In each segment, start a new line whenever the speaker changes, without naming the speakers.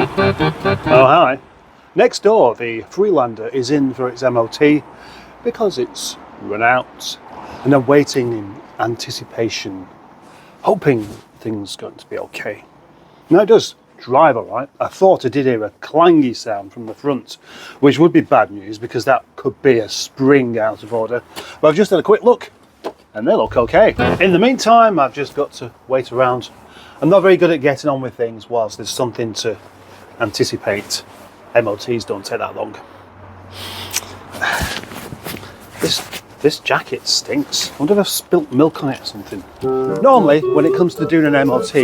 Oh, hi. Next door, the Freelander is in for its MOT because it's run out, and I'm waiting in anticipation, hoping things are going to be okay. Now, it does drive all right. I thought I did hear a clangy sound from the front, which would be bad news because that could be a spring out of order. But I've just had a quick look and they look okay. In the meantime, I've just got to wait around. I'm not very good at getting on with things whilst there's something to anticipate. MOTs don't take that long. This jacket stinks. I wonder if I've spilt milk on it or something. Normally, when it comes to doing an MOT,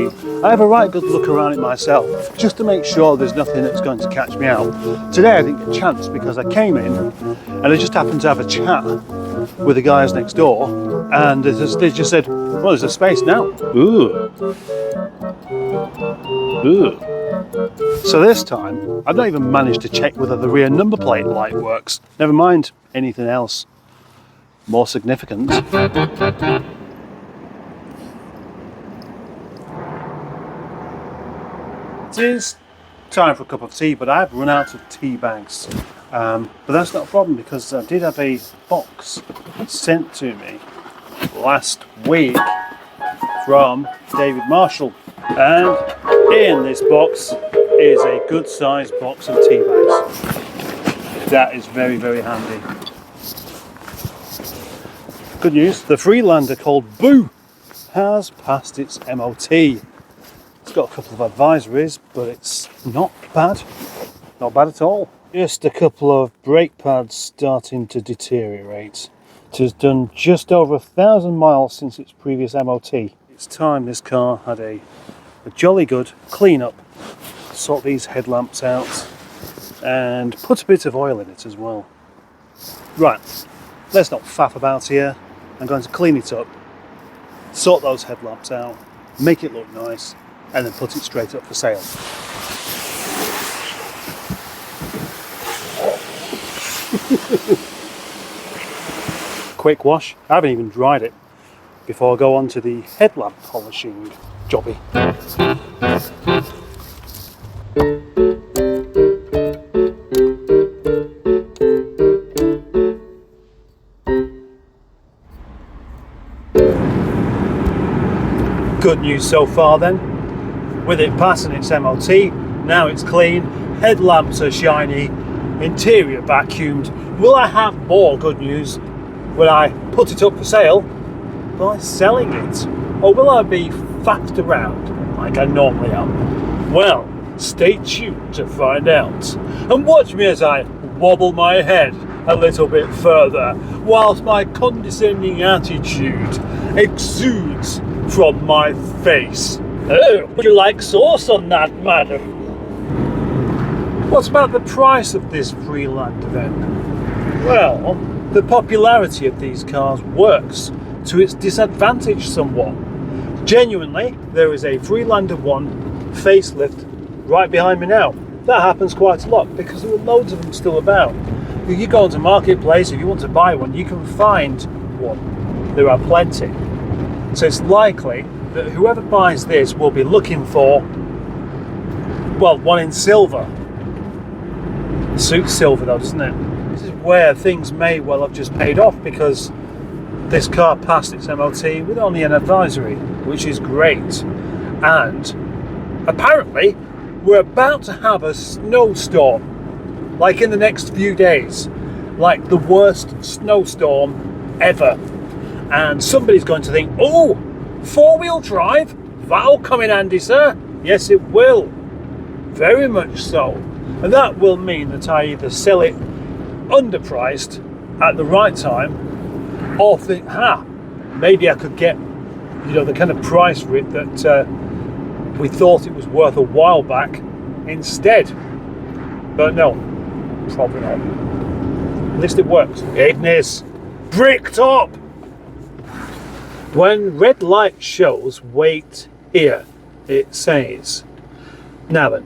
I have a right good look around it myself, just to make sure there's nothing that's going to catch me out. Today I didn't get a chance because I came in and I just happened to have a chat with the guys next door, and they just said, well, there's a space now. Ooh. Ooh. So this time, I've not even managed to check whether the rear number plate light works. Never mind anything else more significant. It is time for a cup of tea, but I've run out of tea bags. But that's not a problem because I did have a box sent to me last week from David Marshall, and in this box is a good sized box of tea bags. That is very, very handy. Good news, the Freelander called Boo has passed its MOT. It's got a couple of advisories, but it's not bad. Not bad at all. Just a couple of brake pads starting to deteriorate. It has done just over 1,000 miles since its previous MOT. It's time this car had a jolly good clean up. Sort these headlamps out and put a bit of oil in it as well. Right, let's not faff about here. I'm going to clean it up, sort those headlamps out, make it look nice, and then put it straight up for sale. Quick wash. I haven't even dried it before I go on to the headlamp polishing jobby. Good news so far then. With it passing its MOT, now it's clean, headlamps are shiny, interior vacuumed. Will I have more good news when I put it up for sale by selling it? Or will I be faffed around like I normally am? Well, stay tuned to find out. And watch me as I wobble my head a little bit further whilst my condescending attitude exudes from my face. Oh, would you like sauce on that, madam? What about the price of this Freelander then? Well, the popularity of these cars works to its disadvantage somewhat. Genuinely, there is a Freelander 1 facelift right behind me now. That happens quite a lot because there are loads of them still about. If you go onto Marketplace, if you want to buy one, you can find one. There are plenty. So it's likely that whoever buys this will be looking for, well, one in silver. It suits silver though, doesn't it? This is where things may well have just paid off because this car passed its MOT with only an advisory, which is great. And apparently we're about to have a snowstorm, like in the next few days, like the worst snowstorm ever. And somebody's going to think, oh, 4-wheel drive? That'll come in handy, sir. Yes, it will. Very much so. And that will mean that I either sell it underpriced at the right time, or think, maybe I could get, the kind of price for it that we thought it was worth a while back instead. But no, probably not. At least it works. Ignis, brick top. When red light shows wait here, it says. Now then,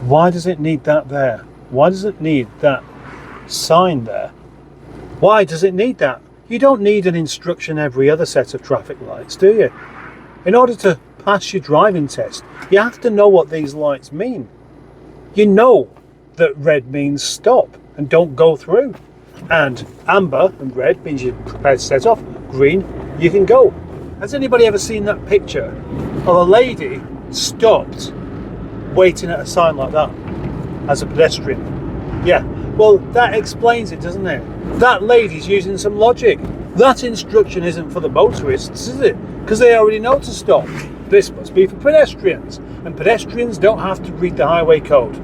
why does it need that there? Why does it need that sign there? Why does it need that? You don't need an instruction every other set of traffic lights, do you? In order to pass your driving test, you have to know what these lights mean. You know that red means stop and don't go through. And amber and red means you're prepared to set off. Green, you can go. Has anybody ever seen that picture of a lady stopped waiting at a sign like that as a pedestrian? Yeah, well, that explains it, doesn't it? That lady's using some logic. That instruction isn't for the motorists, is it? Because they already know to stop. This must be for pedestrians, and pedestrians don't have to read the highway code.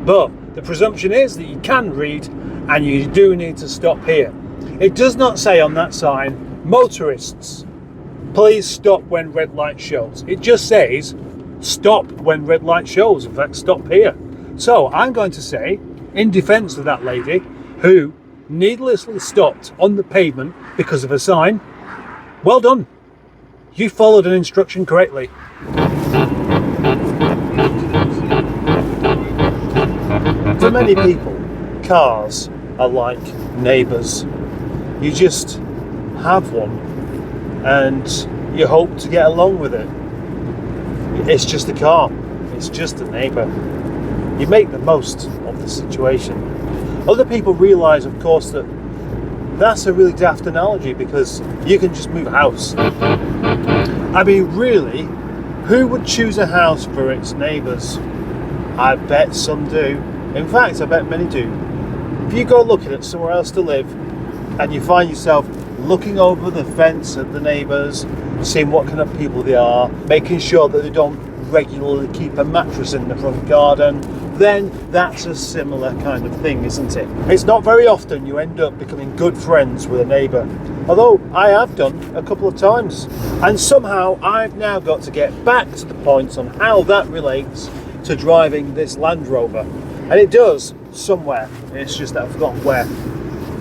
But the presumption is that you can read, and you do need to stop here. It does not say on that sign, motorists, please stop when red light shows. It just says, stop when red light shows. In fact, stop here. So I'm going to say, in defence of that lady who needlessly stopped on the pavement because of a sign, well done. You followed an instruction correctly. For many people, cars are like neighbours. You just have one and you hope to get along with it. It's just a car. It's just a neighbour. You make the most of the situation. Other people realise, of course, that that's a really daft analogy because you can just move a house. I mean, really, who would choose a house for its neighbours? I bet some do. In fact, I bet many do. If you go looking at somewhere else to live and you find yourself looking over the fence at the neighbours, seeing what kind of people they are, making sure that they don't regularly keep a mattress in the front garden, then that's a similar kind of thing, isn't it? It's not very often you end up becoming good friends with a neighbour, although I have done a couple of times. And somehow I've now got to get back to the point on how that relates to driving this Land Rover. And it does, somewhere. It's just that I've forgotten where.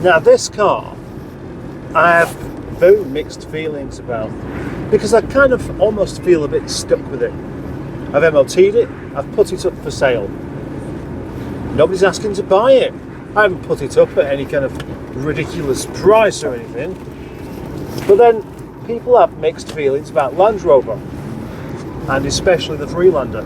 Now this car, I have very mixed feelings about, because I kind of almost feel a bit stuck with it. I've MOT'd it, I've put it up for sale. Nobody's asking to buy it. I haven't put it up at any kind of ridiculous price or anything. But then people have mixed feelings about Land Rover, and especially the Freelander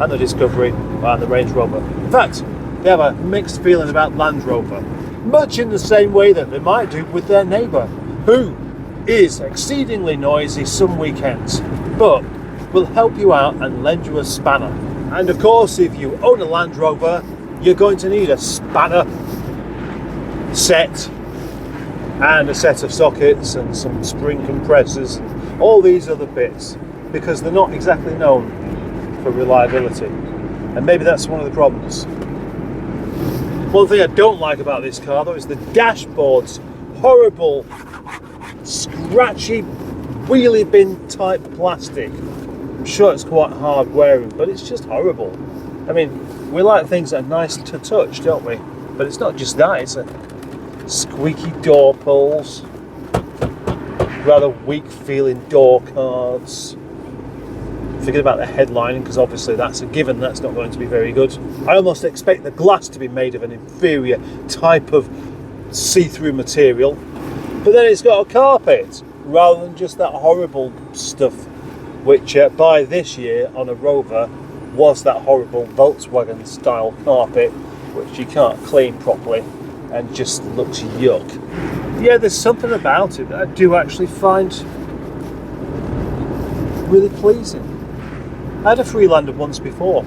and the Discovery and the Range Rover. In fact, they have a mixed feeling about Land Rover, much in the same way that they might do with their neighbour, who is exceedingly noisy some weekends, but will help you out and lend you a spanner. And of course, if you own a Land Rover, you're going to need a spanner set and a set of sockets and some spring compressors and all these other bits, because they're not exactly known for reliability. And maybe that's one of the problems. One thing I don't like about this car though is the dashboard's horrible, scratchy, wheelie bin type plastic. I'm sure it's quite hard wearing, but it's just horrible. I mean, we like things that are nice to touch, don't we? But it's not just that, it's a squeaky door pulls, rather weak feeling door cards. Forget about the headlining, because obviously that's a given, that's not going to be very good. I almost expect the glass to be made of an inferior type of see-through material. But then it's got a carpet, rather than just that horrible stuff, which by this year on a Rover was that horrible Volkswagen style carpet, which you can't clean properly and just looks yuck. Yeah, there's something about it that I do actually find really pleasing. I had a Freelander once before.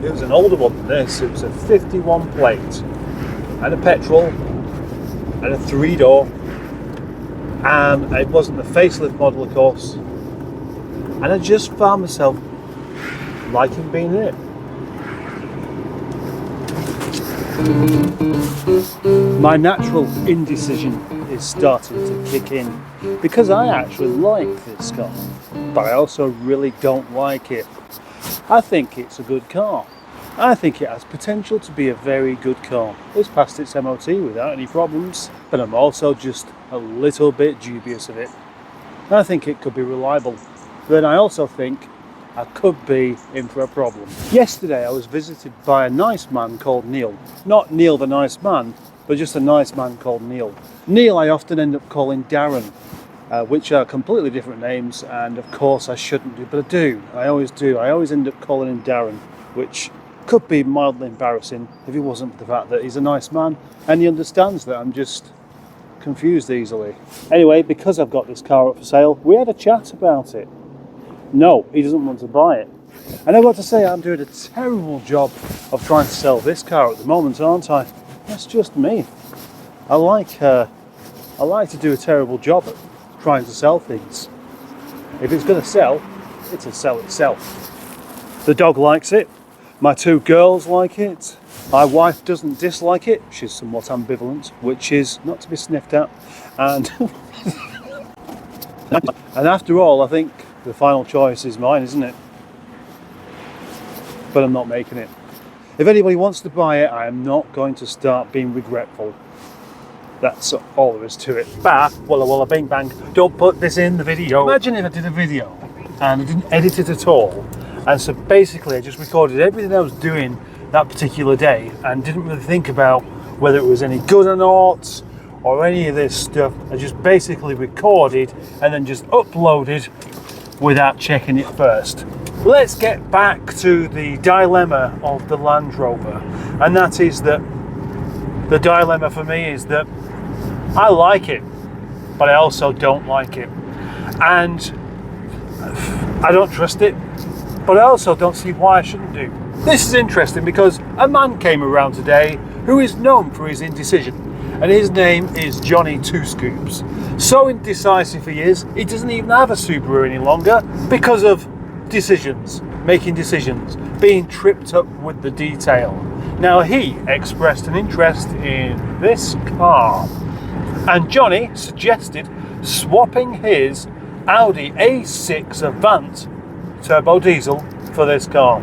It was an older one than this. It was a 51 plate and a petrol and a 3-door, and it wasn't a facelift model, of course. And I just found myself liking being in it. My natural indecision is starting to kick in, because I actually like this car, but I also really don't like it. I think it's a good car. I think it has potential to be a very good car. It's passed its MOT without any problems, but I'm also just a little bit dubious of it. I think it could be reliable, but then I also think I could be in for a problem. Yesterday I was visited by a nice man called Neil. Not Neil the nice man, but just a nice man called Neil. Neil I often end up calling Darren, which are completely different names, and of course I shouldn't do, but I do. I always end up calling him Darren, which could be mildly embarrassing if it wasn't for the fact that he's a nice man and he understands that I'm just confused easily. Anyway, because I've got this car up for sale, we had a chat about it. No, he doesn't want to buy it. And I've got to say, I'm doing a terrible job of trying to sell this car at the moment, aren't I? That's just me. I like to do a terrible job at trying to sell things. If it's going to sell, it'll sell itself. The dog likes it. My 2 girls like it. My wife doesn't dislike it. She's somewhat ambivalent, which is not to be sniffed at. And and after all, I think the final choice is mine, isn't it? But I'm not making it. If anybody wants to buy it, I am not going to start being regretful. That's all there is to it. Bah, walla walla bing bang. Don't put this in the video. Imagine if I did a video and I didn't edit it at all. And so basically I just recorded everything I was doing that particular day and didn't really think about whether it was any good or not or any of this stuff. I just basically recorded and then just uploaded without checking it first. Let's get back to the dilemma of the Land Rover, and that is that the dilemma for me is that I like it, but I also don't like it, and I don't trust it, but I also don't see why I shouldn't do. This is interesting because a man came around today who is known for his indecision, and his name is Johnny Two Scoops. So indecisive he is, he doesn't even have a Subaru any longer because of decisions, making decisions, being tripped up with the detail. Now he expressed an interest in this car, and Johnny suggested swapping his Audi A6 Avant turbo diesel for this car.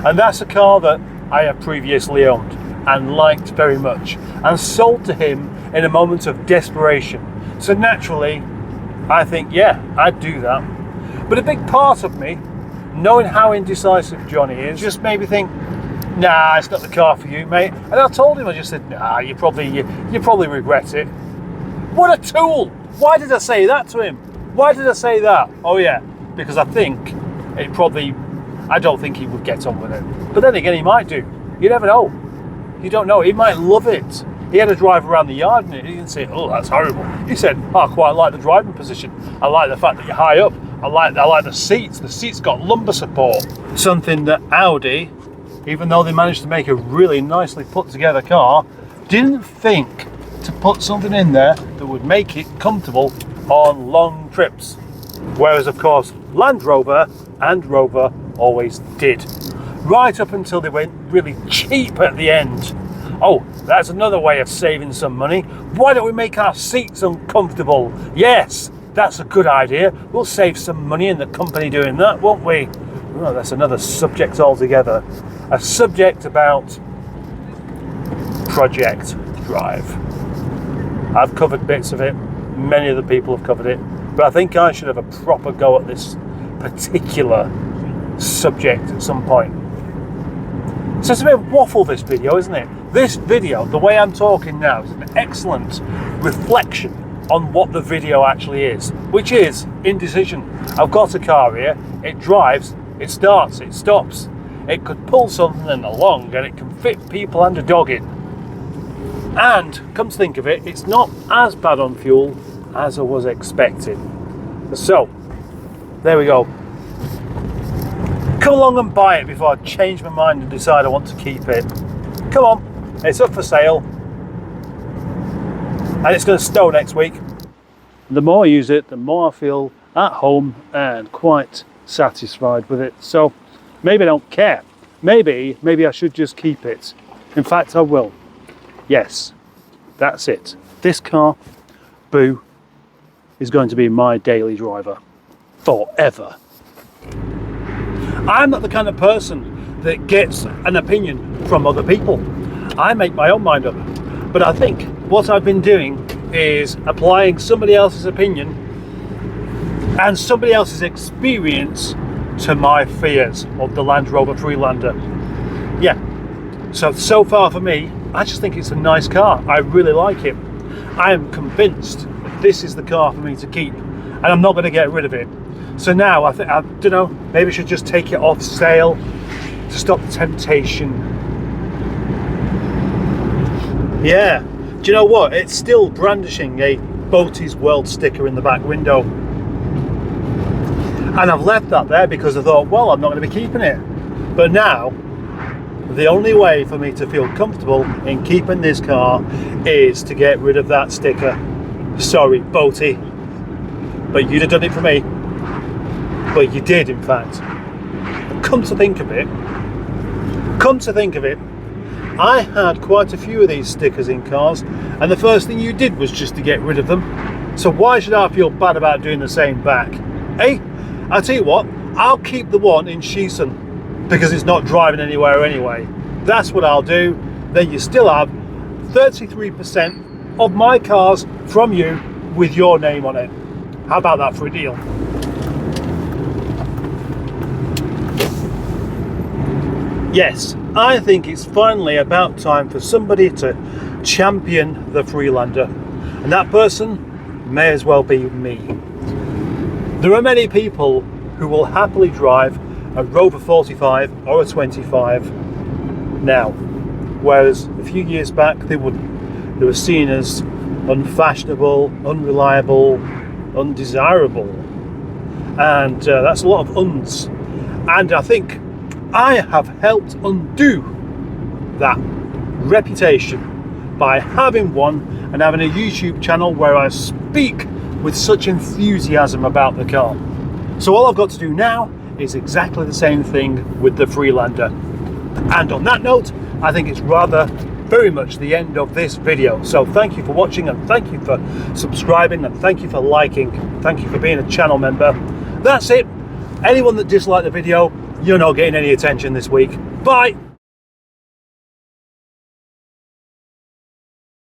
And that's a car that I have previously owned and liked very much, and sold to him in a moment of desperation. So naturally, I think, yeah, I'd do that. But a big part of me, knowing how indecisive Johnny is, just made me think, nah, it's not the car for you, mate. And I told him, I just said, nah, you probably regret it. What a tool! Why did I say that to him? Why did I say that? Oh yeah, because I don't think he would get on with it. But then again, he might do. You never know. You don't know. He might love it. He had a drive around the yard and he didn't say, oh, that's horrible. He said, oh, I quite like the driving position. I like the fact that you're high up. I like the seats. The seats got lumbar support. Something that Audi, even though they managed to make a really nicely put together car, didn't think to put something in there that would make it comfortable on long trips. Whereas, of course, Land Rover and Rover always did. Right up until they went really cheap at the end. Oh, that's another way of saving some money. Why don't we make our seats uncomfortable? Yes, that's a good idea. We'll save some money in the company doing that, won't we? Oh, that's another subject altogether. A subject about Project Drive. I've covered bits of it. Many other people have covered it. But I think I should have a proper go at this particular subject at some point. So it's a bit of waffle, this video, isn't it? This video, the way I'm talking now, is an excellent reflection on what the video actually is, which is indecision. I've got a car here, it drives, it starts, it stops. It could pull something along and it can fit people and a dog in. And, come to think of it, it's not as bad on fuel as I was expecting. So, there we go. Come along and buy it before I change my mind and decide I want to keep it. Come on, it's up for sale. And it's going to snow next week. The more I use it, the more I feel at home and quite satisfied with it. So, maybe I don't care. Maybe I should just keep it. In fact, I will. Yes, that's it. This car, Boo, is going to be my daily driver forever. I'm not the kind of person that gets an opinion from other people. I make my own mind up. But I think what I've been doing is applying somebody else's opinion and somebody else's experience to my fears of the Land Rover Freelander. Yeah, so far for me, I just think it's a nice car. I really like it. I am convinced that this is the car for me to keep. and I'm not going to get rid of it. So now I don't know, maybe I should just take it off sale to stop the temptation. Yeah, do you know what? It's still brandishing a Boaties World sticker in the back window. And I've left that there because I thought, well, I'm not going to be keeping it. But now, the only way for me to feel comfortable in keeping this car is to get rid of that sticker. Sorry, Boaty, but you'd have done it for me. Well, you did, in fact. Come to think of it, I had quite a few of these stickers in cars, and the first thing you did was just to get rid of them. So why should I feel bad about doing the same back? Hey, I'll tell you what, I'll keep the one in Sheeson because it's not driving anywhere anyway. That's what I'll do. Then you still have 33% of my cars from you with your name on it. How about that for a deal? Yes, I think it's finally about time for somebody to champion the Freelander, and that person may as well be me. There are many people who will happily drive a Rover 45 or a 25 now, whereas a few years back they wouldn't. They were seen as unfashionable, unreliable, undesirable, and that's a lot of uns. And I think I have helped undo that reputation by having one and having a YouTube channel where I speak with such enthusiasm about the car. So all I've got to do now is exactly the same thing with the Freelander. And on that note, I think it's rather very much the end of this video. So thank you for watching, and thank you for subscribing, and thank you for liking, thank you for being a channel member. That's it. Anyone that disliked the video, you're not getting any attention this week. Bye.